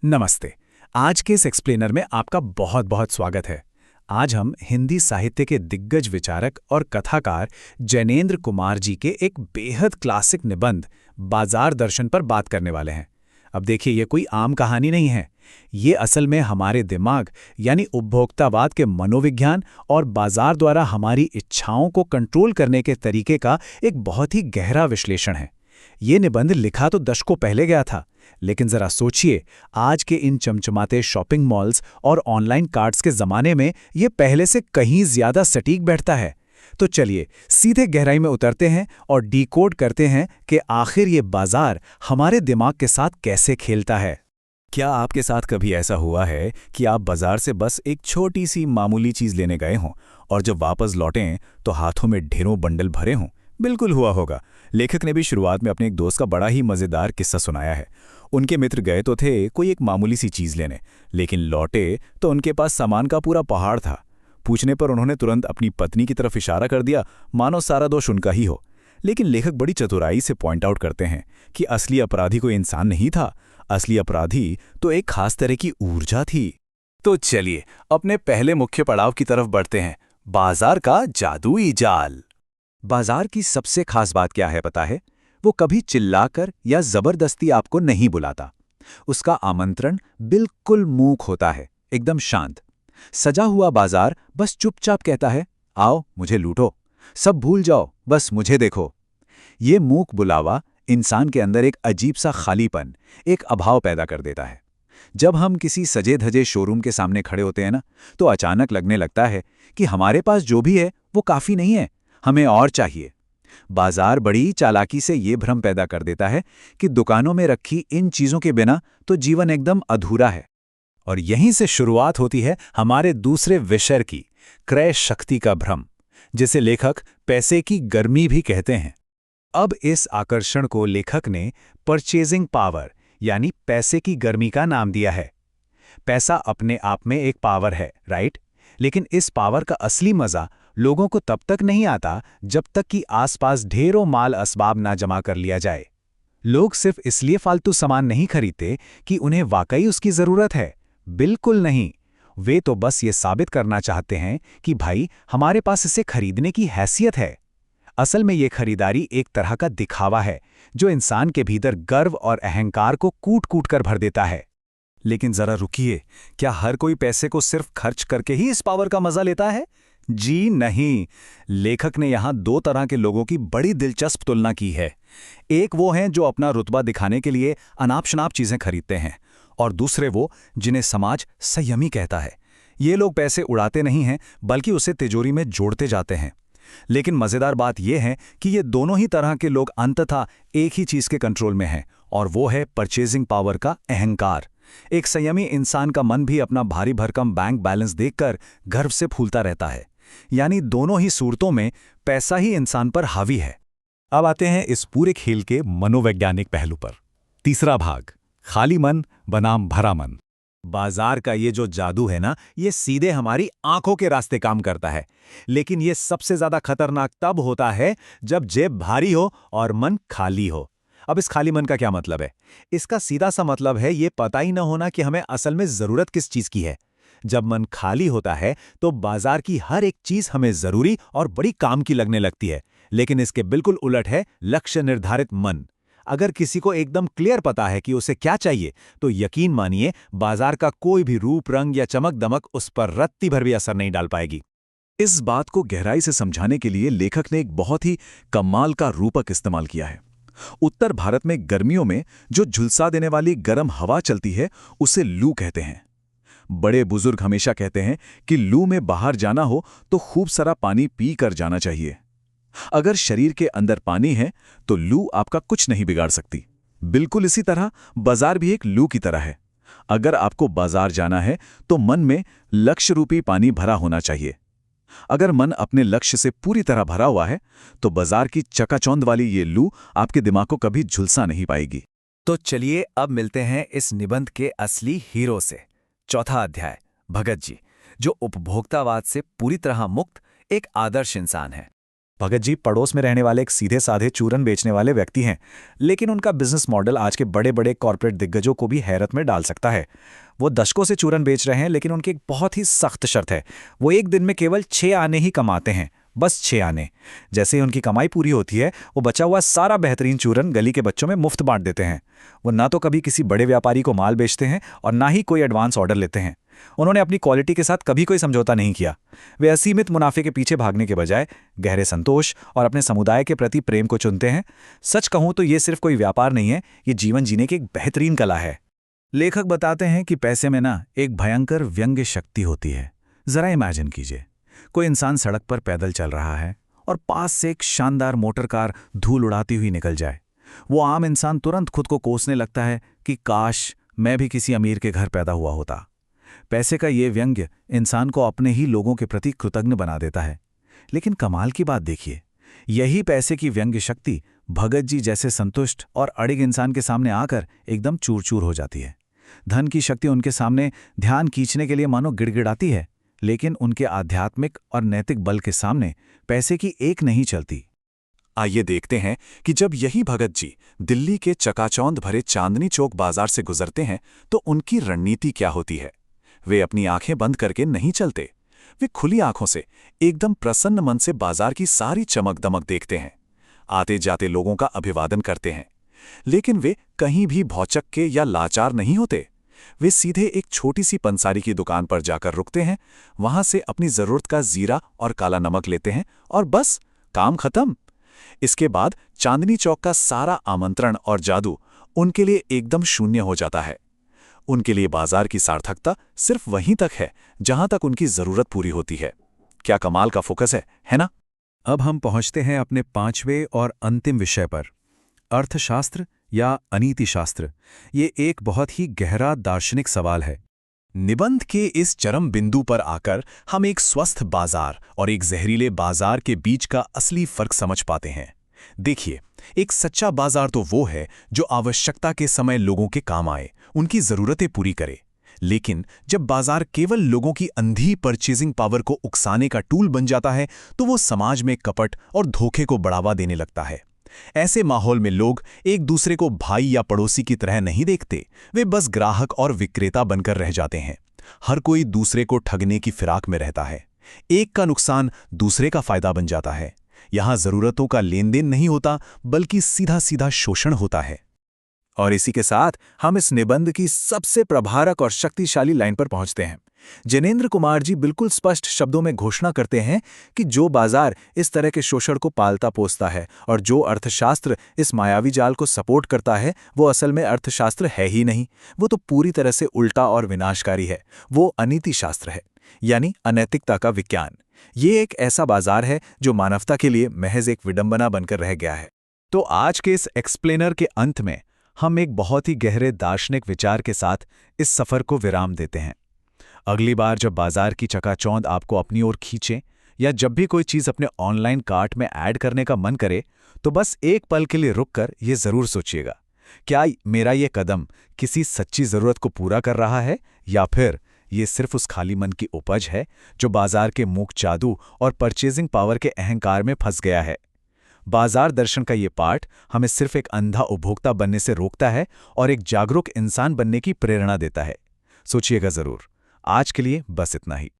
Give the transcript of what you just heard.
नमस्ते। आज के इस एक्सप्लेनर में आपका बहुत बहुत स्वागत है। आज हम हिंदी साहित्य के दिग्गज विचारक और कथाकार जैनेंद्र कुमार जी के एक बेहद क्लासिक निबंध बाजार दर्शन पर बात करने वाले हैं। अब देखिए, ये कोई आम कहानी नहीं है। ये असल में हमारे दिमाग यानी उपभोक्तावाद के मनोविज्ञान और बाजार द्वारा हमारी इच्छाओं को कंट्रोल करने के तरीके का एक बहुत ही गहरा विश्लेषण है। ये निबंध लिखा तो दशकों पहले गया था, लेकिन जरा सोचिए, आज के इन चमचमाते शॉपिंग मॉल्स और ऑनलाइन कार्ट्स के जमाने में ये पहले से कहीं ज्यादा सटीक बैठता है। तो चलिए सीधे गहराई में उतरते हैं और डिकोड करते हैं कि आखिर ये बाजार हमारे दिमाग के साथ कैसे खेलता है। क्या आपके साथ कभी ऐसा हुआ है कि आप बाजार से बस एक छोटी सी मामूली चीज लेने गए हों और जब वापस लौटें तो हाथों में ढेरों बंडल भरे हों? बिल्कुल हुआ होगा। लेखक ने भी शुरुआत में अपने एक दोस्त का बड़ा ही मजेदार किस्सा सुनाया है। उनके मित्र गए तो थे कोई एक मामूली सी चीज लेने, लेकिन लौटे तो उनके पास सामान का पूरा पहाड़ था। पूछने पर उन्होंने तुरंत अपनी पत्नी की तरफ इशारा कर दिया, मानो सारा दोष उनका ही हो। लेकिन लेखक बड़ी चतुराई से पॉइंट आउट करते हैं कि असली अपराधी कोई इंसान नहीं था, असली अपराधी तो एक खास तरह की ऊर्जा थी। तो चलिए अपने पहले मुख्य पड़ाव की तरफ बढ़ते हैं, बाजार का जादुई जाल। बाजार की सबसे खास बात क्या है पता है? वो कभी चिल्लाकर या जबरदस्ती आपको नहीं बुलाता। उसका आमंत्रण बिल्कुल मूक होता है, एकदम शांत। सजा हुआ बाजार बस चुपचाप कहता है, आओ मुझे लूटो, सब भूल जाओ, बस मुझे देखो। ये मूक बुलावा इंसान के अंदर एक अजीब सा खालीपन, एक अभाव पैदा कर देता है। जब हम किसी सजे धजे शोरूम के सामने खड़े होते हैं ना, तो अचानक लगने लगता है कि हमारे पास जो भी है वो काफी नहीं है, हमें और चाहिए। बाजार बड़ी चालाकी से ये भ्रम पैदा कर देता है कि दुकानों में रखी इन चीजों के बिना तो जीवन एकदम अधूरा है। और यहीं से शुरुआत होती है हमारे दूसरे विषय की, क्रय शक्ति का भ्रम, जिसे लेखक पैसे की गर्मी भी कहते हैं। अब इस आकर्षण को लेखक ने परचेजिंग पावर यानी पैसे की गर्मी का नाम दिया है। पैसा अपने आप में एक पावर है, राइट? लेकिन इस पावर का असली मजा लोगों को तब तक नहीं आता जब तक कि आसपास ढेरों माल असबाब ना जमा कर लिया जाए। लोग सिर्फ इसलिए फालतू सामान नहीं खरीदते कि उन्हें वाकई उसकी जरूरत है। बिल्कुल नहीं। वे तो बस ये साबित करना चाहते हैं कि भाई हमारे पास इसे खरीदने की हैसियत है। असल में ये खरीदारी एक तरह का दिखावा है जो इंसान के भीतर गर्व और अहंकार को कूट कूट कर भर देता है। लेकिन जरा रुकिए, क्या हर कोई पैसे को सिर्फ खर्च करके ही इस पावर का मजा लेता है? जी नहीं। लेखक ने यहां दो तरह के लोगों की बड़ी दिलचस्प तुलना की है। एक वो हैं जो अपना रुतबा दिखाने के लिए अनाप शनाप चीजें खरीदते हैं, और दूसरे वो जिन्हें समाज संयमी कहता है। ये लोग पैसे उड़ाते नहीं हैं, बल्कि उसे तिजोरी में जोड़ते जाते हैं। लेकिन मजेदार बात यह है कि ये दोनों ही तरह के लोग अंततः एक ही चीज के कंट्रोल में हैं, और वो है परचेजिंग पावर का अहंकार। एक संयमी इंसान का मन भी अपना भारी भरकम बैंक बैलेंस देखकर गर्व से फूलता रहता है। यानी दोनों ही सूरतों में पैसा ही इंसान पर हावी है। अब आते हैं इस पूरे खेल के मनोवैज्ञानिक पहलू पर। तीसरा भाग, खाली मन बनाम भरा मन। बाजार का ये जो जादू है ना, ये सीधे हमारी आंखों के रास्ते काम करता है। लेकिन ये सबसे ज्यादा खतरनाक तब होता है जब जेब भारी हो और मन खाली हो। अब इस खाली मन का क्या मतलब है? इसका सीधा सा मतलब है ये पता ही न होना कि हमें असल में जरूरत किस चीज की है। जब मन खाली होता है तो बाजार की हर एक चीज हमें जरूरी और बड़ी काम की लगने लगती है। लेकिन इसके बिल्कुल उलट है लक्ष्य निर्धारित मन। अगर किसी को एकदम क्लियर पता है कि उसे क्या चाहिए, तो यकीन मानिए बाजार का कोई भी रूप रंग या चमक दमक उस पर रत्ती भर भी असर नहीं डाल पाएगी। इस बात को गहराई से समझाने के लिए लेखक ने एक बहुत ही कमाल का रूपक इस्तेमाल किया है। उत्तर भारत में गर्मियों में जो झुलसा देने वाली गर्म हवा चलती है, उसे लू कहते हैं। बड़े बुजुर्ग हमेशा कहते हैं कि लू में बाहर जाना हो तो खूब सारा पानी पी कर जाना चाहिए। अगर शरीर के अंदर पानी है तो लू आपका कुछ नहीं बिगाड़ सकती। बिल्कुल इसी तरह बाजार भी एक लू की तरह है। अगर आपको बाजार जाना है तो मन में लक्ष्य रूपी पानी भरा होना चाहिए। अगर मन अपने लक्ष्य से पूरी तरह भरा हुआ है तो बाजार की चकाचौंध वाली ये लू आपके दिमाग को कभी झुलसा नहीं पाएगी। तो चलिए अब मिलते हैं इस निबंध के असली हीरो से। चौथा अध्याय, भगत जी, जो उपभोक्तावाद से पूरी तरह मुक्त एक आदर्श इंसान है। भगत जी पड़ोस में रहने वाले एक सीधे साधे चूरन बेचने वाले व्यक्ति हैं, लेकिन उनका बिजनेस मॉडल आज के बड़े बड़े कॉर्पोरेट दिग्गजों को भी हैरत में डाल सकता है। वो दशकों से चूरन बेच रहे हैं, लेकिन उनकी एक बहुत ही सख्त शर्त है। वो एक दिन में केवल 6 आने ही कमाते हैं, बस 6 आने। जैसे ही उनकी कमाई पूरी होती है, वो बचा हुआ सारा बेहतरीन चूरन गली के बच्चों में मुफ्त बांट देते हैं। वो ना तो कभी किसी बड़े व्यापारी को माल बेचते हैं और ना ही कोई एडवांस ऑर्डर लेते हैं। उन्होंने अपनी क्वालिटी के साथ कभी कोई समझौता नहीं किया। वे असीमित मुनाफे के पीछे भागने के बजाय गहरे संतोष और अपने समुदाय के प्रति प्रेम को चुनते हैं। सच कहूं तो ये सिर्फ कोई व्यापार नहीं है, ये जीवन जीने की एक बेहतरीन कला है। लेखक बताते हैं कि पैसे में ना एक भयंकर व्यंग्य शक्ति होती है। जरा इमेजिन कीजिए, कोई इंसान सड़क पर पैदल चल रहा है और पास से एक शानदार मोटर कार धूल उड़ाती हुई निकल जाए। वो आम इंसान तुरंत खुद को कोसने लगता है कि काश मैं भी किसी अमीर के घर पैदा हुआ होता। पैसे का ये व्यंग्य इंसान को अपने ही लोगों के प्रति कृतज्ञ बना देता है। लेकिन कमाल की बात देखिए, यही पैसे की व्यंग्य शक्ति भगत जी जैसे संतुष्ट और अड़िग इंसान के सामने आकर एकदम चूर चूर हो जाती है। धन की शक्ति उनके सामने ध्यान खींचने के लिए मानो गिड़गिड़ाती है, लेकिन उनके आध्यात्मिक और नैतिक बल के सामने पैसे की एक नहीं चलती। आइए देखते हैं कि जब यही भगत जी दिल्ली के चकाचौंध भरे चांदनी चौक बाजार से गुजरते हैं तो उनकी रणनीति क्या होती है। वे अपनी आंखें बंद करके नहीं चलते, वे खुली आंखों से एकदम प्रसन्न मन से बाजार की सारी चमक दमक देखते हैं, आते जाते लोगों का अभिवादन करते हैं। लेकिन वे कहीं भी भौचक्के या लाचार नहीं होते। वे सीधे एक छोटी सी पंसारी की दुकान पर जाकर रुकते हैं, वहां से अपनी जरूरत का जीरा और काला नमक लेते हैं और बस काम खत्म। इसके बाद चांदनी चौक का सारा आमंत्रण और जादू उनके लिए एकदम शून्य हो जाता है। उनके लिए बाजार की सार्थकता सिर्फ वहीं तक है जहां तक उनकी जरूरत पूरी होती है। क्या कमाल का फोकस है ना? अब हम पहुंचते हैं अपने 5वें और अंतिम विषय पर, अर्थशास्त्र या अनीतिशास्त्र। ये एक बहुत ही गहरा दार्शनिक सवाल है। निबंध के इस चरम बिंदु पर आकर हम एक स्वस्थ बाजार और एक जहरीले बाजार के बीच का असली फर्क समझ पाते हैं। देखिए, एक सच्चा बाजार तो वो है जो आवश्यकता के समय लोगों के काम आए, उनकी जरूरतें पूरी करे। लेकिन जब बाजार केवल लोगों की अंधी परचेजिंग पावर को उकसाने का टूल बन जाता है तो वो समाज में कपट और धोखे को बढ़ावा देने लगता है। ऐसे माहौल में लोग एक दूसरे को भाई या पड़ोसी की तरह नहीं देखते, वे बस ग्राहक और विक्रेता बनकर रह जाते हैं। हर कोई दूसरे को ठगने की फिराक में रहता है। एक का नुकसान दूसरे का फायदा बन जाता है। यहां जरूरतों का लेन देन नहीं होता, बल्कि सीधा सीधा शोषण होता है। और इसी के साथ हम इस निबंध की सबसे प्रभावक और शक्तिशाली लाइन पर पहुंचते हैं। जैनेंद्र कुमार जी बिल्कुल स्पष्ट शब्दों में घोषणा करते हैं कि जो बाजार इस तरह के शोषण को पालता पोसता है और जो अर्थशास्त्र इस मायावी जाल को सपोर्ट करता है, वो असल में अर्थशास्त्र है ही नहीं। वो तो पूरी तरह से उल्टा और विनाशकारी है। वो अनीति शास्त्र है, यानी अनैतिकता का विज्ञान। ये एक ऐसा बाजार है जो मानवता के लिए महज एक विडंबना बनकर रह गया है। तो आज के इस एक्सप्लेनर के अंत में हम एक बहुत ही गहरे दार्शनिक विचार के साथ इस सफर को विराम देते हैं। अगली बार जब बाजार की चकाचौंध आपको अपनी ओर खींचे या जब भी कोई चीज़ अपने ऑनलाइन कार्ट में ऐड करने का मन करे, तो बस एक पल के लिए रुककर ये ज़रूर सोचिएगा, क्या मेरा ये कदम किसी सच्ची ज़रूरत को पूरा कर रहा है या फिर ये सिर्फ उस खाली मन की उपज है जो बाजार के मूक जादू और परचेजिंग पावर के अहंकार में फंस गया है। बाजार दर्शन का ये पाठ हमें सिर्फ एक अंधा उपभोक्ता बनने से रोकता है और एक जागरूक इंसान बनने की प्रेरणा देता है। सोचिएगा ज़रूर। आज के लिए बस इतना ही।